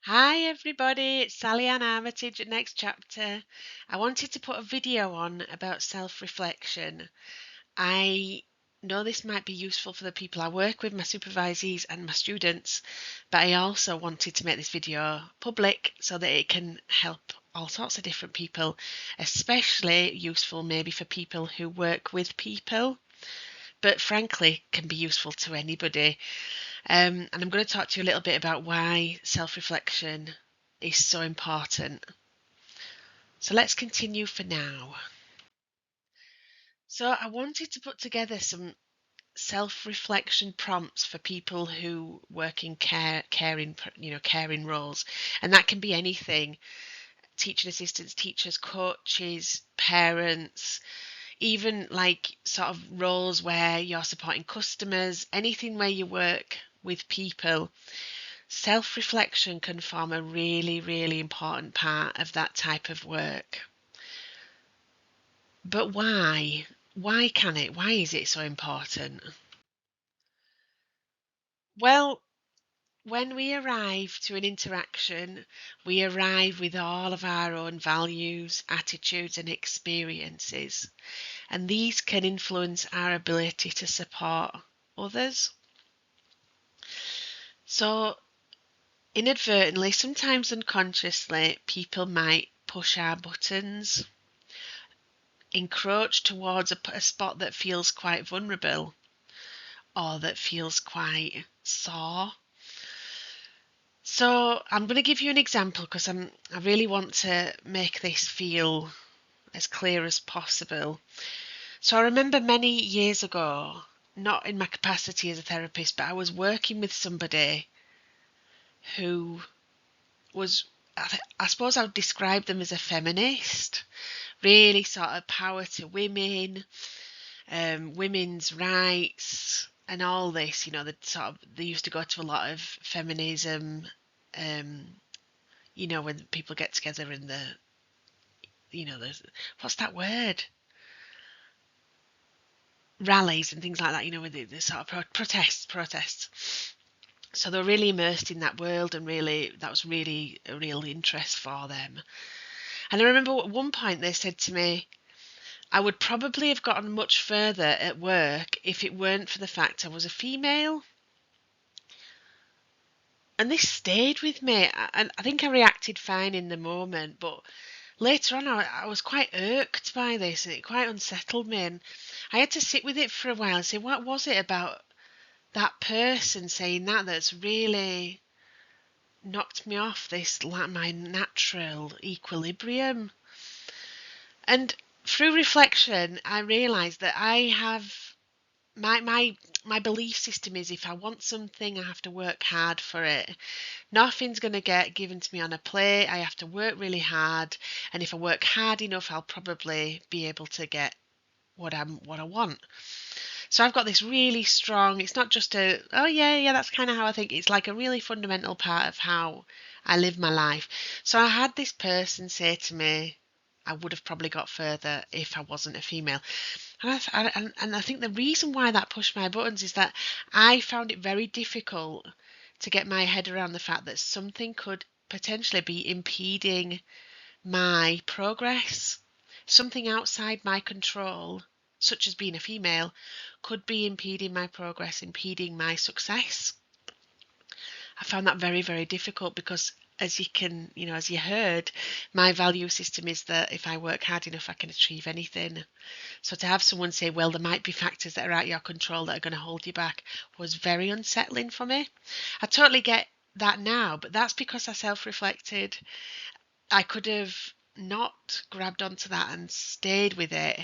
Hi everybody, it's Sally Ann Armitage at Next Chapter. I wanted to put a video on about self-reflection. I know this might be useful for the people I work with, my supervisees and my students, but I also wanted to make this video public so that it can help all sorts of different people, especially useful maybe for people who work with people, but frankly can be useful to anybody. And I'm going to talk to you a little bit about why self-reflection is so important. So let's continue for now. So I wanted to put together some self-reflection prompts for people who work in caring roles, and that can be anything: teaching assistants, teachers, coaches, parents, even like sort of roles where you're supporting customers, anything where you work with people. Self-reflection can form a really, really important part of that type of work. But why? Why can it? Why is it so important? Well, when we arrive to an interaction, we arrive with all of our own values, attitudes, and experiences, and these can influence our ability to support others. So, inadvertently, sometimes unconsciously, people might push our buttons, encroach towards a spot that feels quite vulnerable or that feels quite sore. So I'm going to give you an example because I really want to make this feel as clear as possible. So I remember many years ago, not in my capacity as a therapist, but I was working with somebody who was, I suppose I would describe them as a feminist, really sort of power to women, women's rights and all this. They used to go to a lot of feminism, um, when people get together in there's, what's that word? Rallies and things like that, with the sort of protests. So they're really immersed in that world, and really, that was really a real interest for them. And I remember at one point they said to me, I would probably have gotten much further at work if it weren't for the fact I was a female. And this stayed with me. And I think I reacted fine in the moment, but later on I was quite irked by this, and it quite unsettled me. And I had to sit with it for a while and say, what was it about that person saying that's really knocked me off this, like, my natural equilibrium? And through reflection, I realised that I have my belief system is, if I want something, I have to work hard for it. Nothing's going to get given to me on a plate. I have to work really hard, and if I work hard enough, I'll probably be able to get what I want. So I've got this really strong, it's not just oh yeah, that's kind of how I think. It's like a really fundamental part of how I live my life. So I had this person say to me, I would have probably got further if I wasn't a female. And I think the reason why that pushed my buttons is that I found it very difficult to get my head around the fact that something could potentially be impeding my progress. Something outside my control, such as being a female, could be impeding my progress, impeding my success. I found that very, very difficult because, as you heard, my value system is that if I work hard enough, I can achieve anything. So to have someone say, well, there might be factors that are out of your control that are going to hold you back, was very unsettling for me. I totally get that now, but that's because I self-reflected. I could have not grabbed onto that and stayed with it,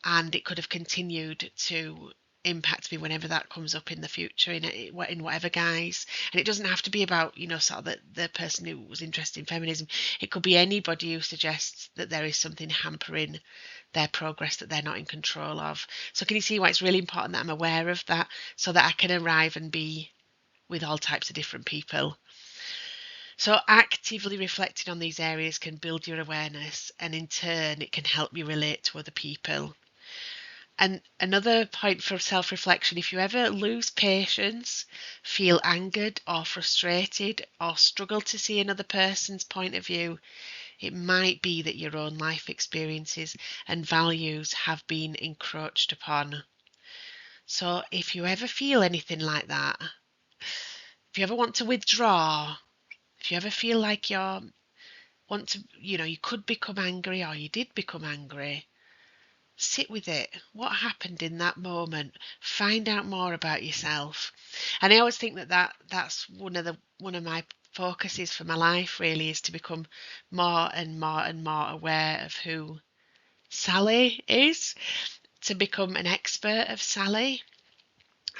and it could have continued to impact me whenever that comes up in the future, in whatever guise. And it doesn't have to be about, sort of the person who was interested in feminism. It could be anybody who suggests that there is something hampering their progress that they're not in control of. So can you see why it's really important that I'm aware of that, so that I can arrive and be with all types of different people? So actively reflecting on these areas can build your awareness, and in turn it can help you relate to other people. And another point for self-reflection, if you ever lose patience, feel angered or frustrated, or struggle to see another person's point of view, it might be that your own life experiences and values have been encroached upon. So if you ever feel anything like that, if you ever want to withdraw, if you ever feel like you could become angry or you did become angry, sit with it. What happened in that moment? Find out more about yourself. And I always think that's one of my focuses for my life really, is to become more and more and more aware of who Sally is, to become an expert of Sally,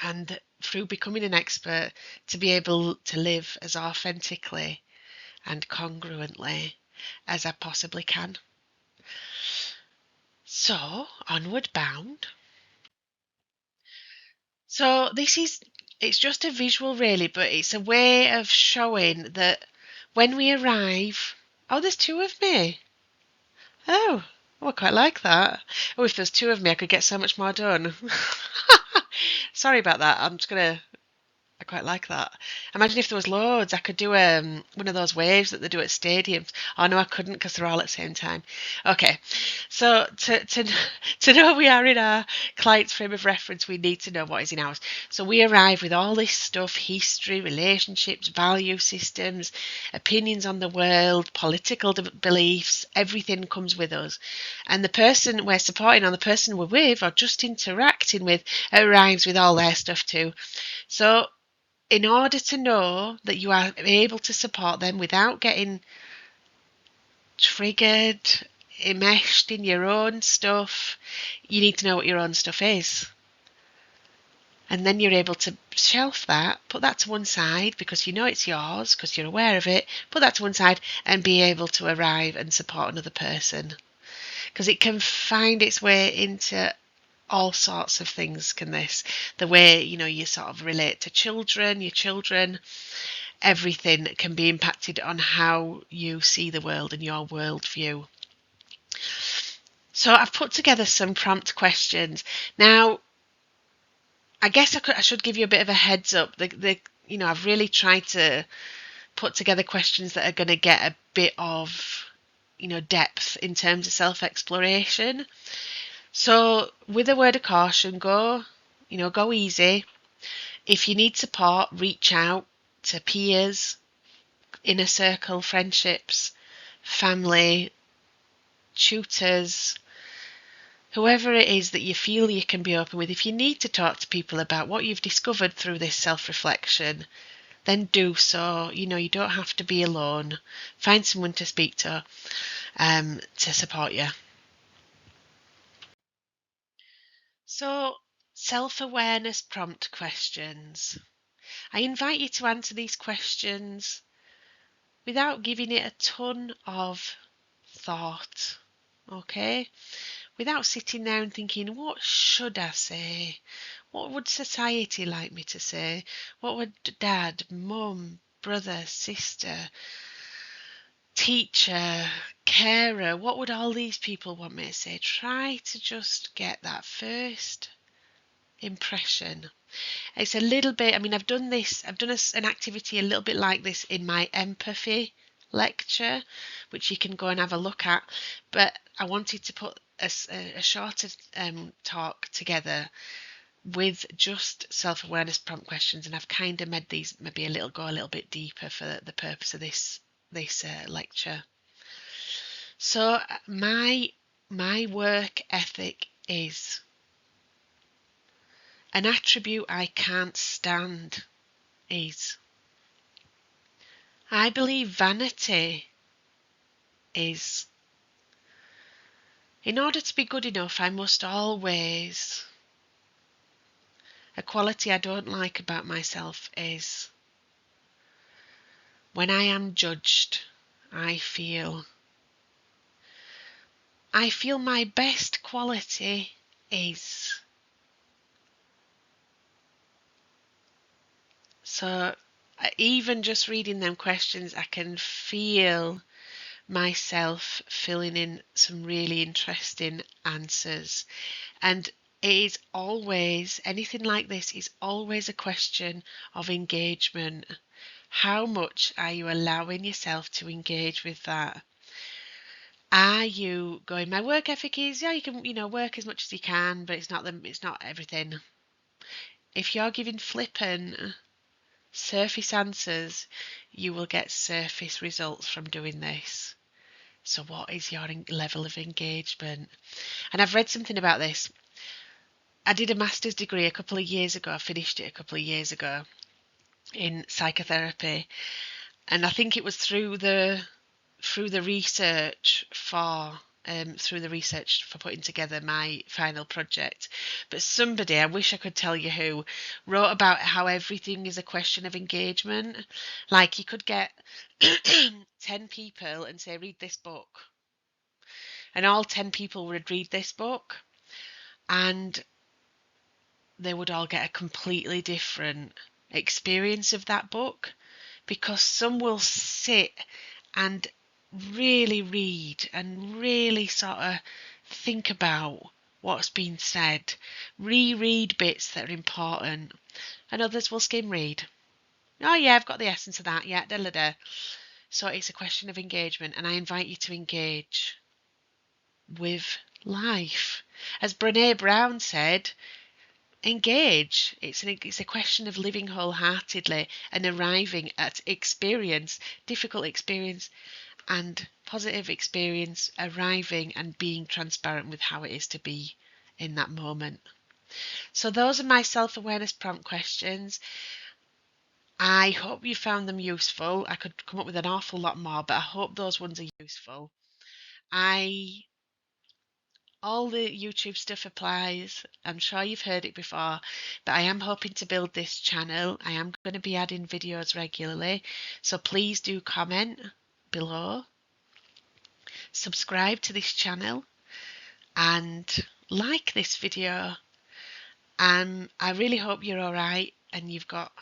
and through becoming an expert, to be able to live as authentically and congruently as I possibly can. So, onward bound. So it's just a visual really, but it's a way of showing that when we arrive, oh, there's two of me. Oh, I quite like that. Oh, if there's two of me, I could get so much more done. Sorry about that. I quite like that. Imagine if there was loads. I could do one of those waves that they do at stadiums. Oh no, I couldn't because they're all at the same time. Okay, so to know we are in our client's frame of reference, we need to know what is in ours. So we arrive with all this stuff: history, relationships, value systems, opinions on the world, political beliefs. Everything comes with us, and the person we're supporting or the person we're with or just interacting with arrives with all their stuff too. So in order to know that you are able to support them without getting triggered, enmeshed in your own stuff, you need to know what your own stuff is. And then you're able to shelf that, put that to one side because you know it's yours, because you're aware of it, put that to one side and be able to arrive and support another person. Because it can find its way into all sorts of things, can this? The way, you sort of relate to children, your children, everything can be impacted on how you see the world and your worldview. So I've put together some prompt questions. Now, I guess I should give you a bit of a heads up. I've really tried to put together questions that are going to get a bit of, depth in terms of self-exploration. So with a word of caution, go easy. If you need support, reach out to peers, inner circle friendships, family, tutors, whoever it is that you feel you can be open with. If you need to talk to people about what you've discovered through this self-reflection, then do so. You don't have to be alone. Find someone to speak to support you. So, self-awareness prompt questions. I invite you to answer these questions without giving it a ton of thought, okay? Without sitting there and thinking, what should I say? What would society like me to say? What would dad, mum, brother, sister, teacher, carer, what would all these people want me to say? Try to just get that first impression. It's a little bit, I've done an activity a little bit like this in my empathy lecture, which you can go and have a look at, but I wanted to put a shorter talk together with just self-awareness prompt questions, and I've kind of made these maybe go a little bit deeper for the purpose of this lecture. So my work ethic is an attribute I can't stand is. I believe vanity is. In order to be good enough, I must always. A quality I don't like about myself is when I am judged, I feel my best quality is. So even just reading them questions, I can feel myself filling in some really interesting answers. And It is always, anything like this is always a question of engagement. How much are you allowing yourself to engage with that? Are you going, my work ethic is, yeah, you can, work as much as you can, but it's not everything. If you're giving flippant, surface answers, you will get surface results from doing this. So what is your level of engagement? And I've read something about this. I did a master's degree a couple of years ago. I finished it a couple of years ago in psychotherapy, and I think it was through the research for putting together my final project. But somebody, I wish I could tell you who, wrote about how everything is a question of engagement. Like you could get 10 people and say, read this book. And all 10 people would read this book. And they would all get a completely different experience of that book, because some will sit and really read and really sort of think about what's been said, reread bits that are important, and others will skim read. Oh yeah, I've got the essence of that. Yeah, da da da. So it's a question of engagement, and I invite you to engage with life. As Brené Brown said, engage. It's a question of living wholeheartedly and arriving at experience, difficult experience and positive experience, arriving and being transparent with how it is to be in that moment. So those are my self-awareness prompt questions. I hope you found them useful. I could come up with an awful lot more, but I hope those ones are useful. I All the YouTube stuff applies. I'm sure you've heard it before, but I am hoping to build this channel. I am going to be adding videos regularly, so please do comment below, subscribe to this channel, and like this video. I really hope you're all right and you've got,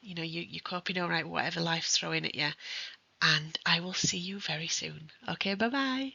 you're coping all right with whatever life's throwing at you. And I will see you very soon. Okay, bye bye.